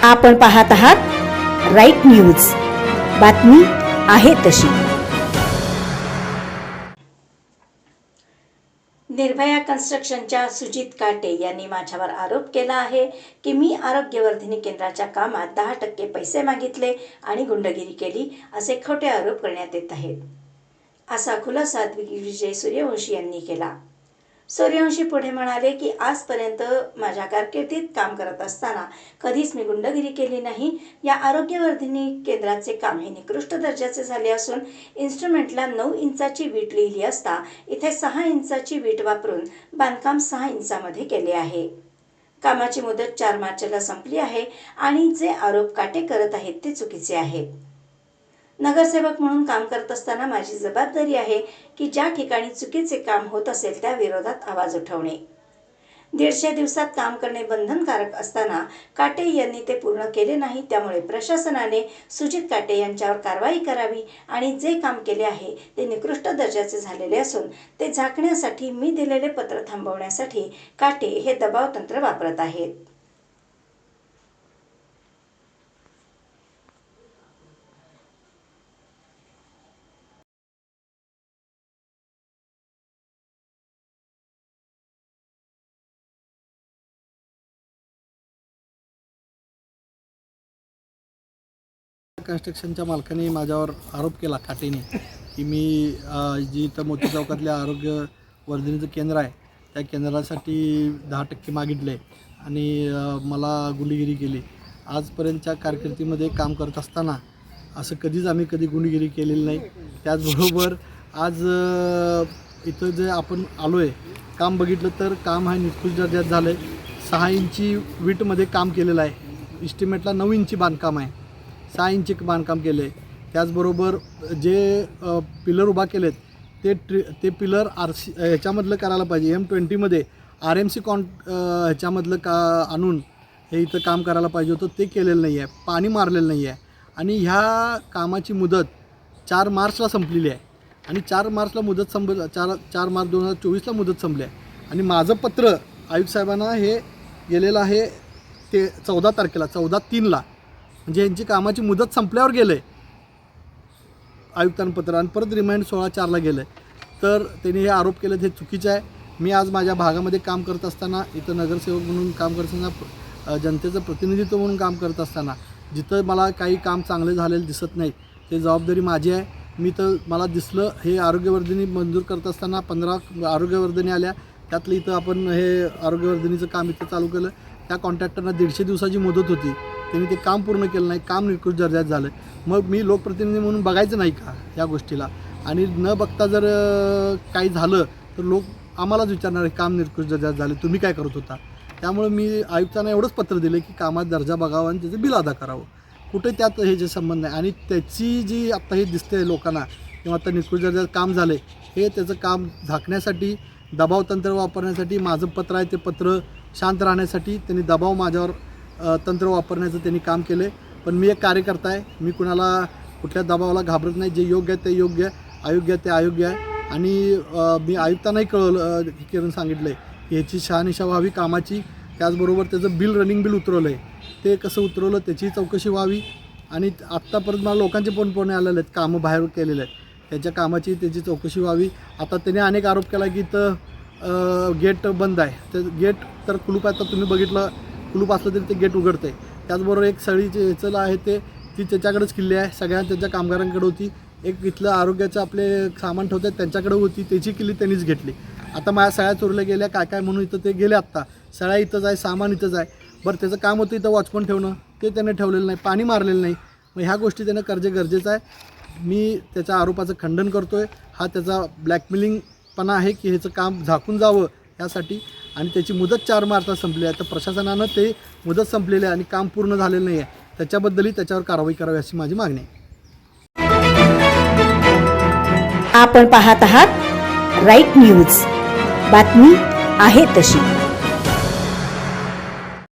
आपण पाहत आहात राईट न्यूज, बातमी आहे तशी। निर्भया कन्स्ट्रक्शनच्या सुजित काटे यांनी माझ्यावर आरोप केला आहे की मी आरोग्यवर्धिनी केंद्राच्या कामात 10% पैसे मागितले आणि गुंडगिरी केली, असे खोटे आरोप करण्यात येत आहेत। असा खुलासा विजय सूर्यवंशी यांनी केला। सूर्यवंशी पुढे म्हणाले की आजपर्यंत माझ्या कारकिर्दीत काम करत असताना कधीच मी गुंडगिरी केली नाही। या आरोग्यवर्धिनी केंद्राचे काम हे निकृष्ट दर्जाचे झाले असून इन्स्ट्रुमेंटला 9 इंचाची वीट लिहिली असता इथे 6 इंचाची वीट वापरून बांधकाम 6 इंचामध्ये केले आहे। कामाची मुदत 4 मार्चला संपली आहे आणि जे आरोप काटे करत आहेत ते चुकीचे आहेत। नगरसेवक म्हणून काम करत असताना माझी जबाबदारी आहे की ज्या ठिकाणी चुकीचे काम होत असेल त्या विरोधात आवाज उठवणे। 150 दिवसात काम करणे बंधनकारक असताना काटे यांनी ते पूर्ण केले नाही, त्यामुळे प्रशासनाने सुजित काटे यांच्यावर कारवाई करावी आणि जे काम केले आहे ते निकृष्ट दर्जाचे झालेले असून ते झाकण्यासाठी मी दिलेले पत्र थांबवण्यासाठी काटे हे दबाव तंत्र वापरत आहेत। कन्स्ट्रक्शनच्या मालकाने माझ्यावर आरोप केला काटेने की मी जी इथं मोती चौकातल्या आरोग्यवर्धिनीचं केंद्र आहे त्या केंद्रासाठी 10% मागितले आणि मला गुंडगिरी केली। आजपर्यंतच्या कारकिर्दीमध्ये काम करत असताना असं कधी गुंडगिरी केलेली नाही। त्याचबरोबर आज इथं जे आपण आलो आहे काम बघितलं तर काम हा निकृष्ट दर्जात झालं आहे। 6 इंची वीटमध्ये काम केलेलं आहे। इस्टिमेटला 9 इंची बांधकाम आहे, 6 इंची बांधकाम केले। त्याचबरोबर जे पिलर उभा केलेत ते पिलर ह्याच्यामधलं करायला पाहिजे, M20मध्ये RMC ह्याच्यामधलं आणून हे इथं काम करायला पाहिजे होतं, ते केलेलं नाही आहे, पाणी मारलेलं नाही आहे। आणि ह्या कामाची मुदत 4 मार्चला संपलेली आहे आणि 4 मार्चला मुदत 4 मार्च 2024ला मुदत संपली आहे। आणि माझं पत्र आयुक्त साहेबांना हे गेलेलं आहे ते 14 तारखेला 14/3ला, म्हणजे यांची कामाची मुदत संपल्यावर गेलं आहे आयुक्तांना पत्र आणि परत रिमाइंड 16/4ला गेलं आहे। तर त्यांनी हे आरोप केलेत, हे चुकीचं आहे। मी आज माझ्या भागामध्ये काम करत असताना, इथं नगरसेवक म्हणून काम करत असताना, जनतेचं प्रतिनिधित्व म्हणून काम करत असताना जिथं मला काही काम चांगले झालेलं दिसत नाही ते जबाबदारी माझी आहे। मी तर मला दिसलं हे आरोग्यवर्धिनी मंजूर करत असताना 15 आरोग्यवर्धिनी आल्या, त्यातलं इथं आपण हे आरोग्यवर्धिनीचं काम इथं चालू केलं। त्या कॉन्ट्रॅक्टरना 150 दिवसाची मुदत होती, त्यांनी ते काम पूर्ण केलं नाही, काम निकृष्ट दर्जात झालं। मग मी लोकप्रतिनिधी म्हणून बघायचं नाही का या गोष्टीला? आणि न बघता जर काही झालं तर लोक आम्हालाच विचारणार काम निकृष्ट दर्जात झाले, तुम्ही काय करत होता? त्यामुळे मी आयुक्तांना एवढंच पत्र दिलं की कामात दर्जा बघावा आणि त्याचं बिल अदा करावं। कुठे त्यात हे जे संबंध आहे आणि त्याची जी आत्ता हे दिसते लोकांना किंवा आता निकृष्ट दर्जात काम झालं हे त्याचं काम झाकण्यासाठी दबाव तंत्र वापरण्यासाठी माझं पत्र आहे, ते पत्र शांत राहण्यासाठी त्यांनी दबाव माझ्यावर तंत्र वापरण्याचं त्यांनी काम केलं आहे। पण मी एक कार्यकर्ता आहे, मी कुणाला कुठल्या दबावाला घाबरत नाही। जे योग्य आहे ते योग्य आहे, अयोग्य आहे ते अयोग्य आहे। आणि मी आयुक्तांनाही करून सांगितलं आहे की ह्याची शहानिशा व्हावी कामाची। त्याचबरोबर त्याचं बिल रनिंग बिल उतरवलं आहे, ते कसं उतरवलं त्याची चौकशी व्हावी। आणि आत्तापर्यंत मला लोकांचे फोन आलेले आहेत, कामं बाहेर केलेले आहेत, त्याच्या कामाची त्याची चौकशी व्हावी। आता त्याने अनेक आरोप केला की इथं गेट बंद आहे, तर गेट तर कुलूप आहे, तर तुम्ही बघितलं कुलूप असलं तरी ते गेट उघडते। त्याचबरोबर एक सळीचे चला आहे ती त्याच्याकडेच किल्ली आहे, सगळ्या त्याच्या कामगारांकडे होती। एक इथलं आरोग्याचं आपले सामान ठेवतात त्यांच्याकडे होती, त्याची किल्ली त्यांनीच घेतली। आता माझ्या सळ्या चोरल्या गेल्या काय म्हणून इथं ते गेले, आत्ता सळ्या इथंच आहे, सामान इथंच आहे। बरं त्याचं काम होतं इथं वॉचमन ठेवणं, ते त्याने ठेवलेलं नाही, पाणी मारलेलं नाही। मग ह्या गोष्टी त्यानं करणं गरजेचं आहे। मी त्याच्या आरोपाचं खंडन करतो आहे। हा त्याचा ब्लॅकमेलिंगपणा आहे की ह्याचं काम झाकून जावं यासाठी, आणि त्याची मुदत 4 मार्चला संपली आहे। तर प्रशासनानं ते मुदत संपलेली आहे आणि काम पूर्ण झालेलं नाही आहे, त्याच्याबद्दलही त्याच्यावर कारवाई करावी अशी माझी मागणी आहे। आपण पाहत आहात राईट न्यूज, बातमी आहे तशी।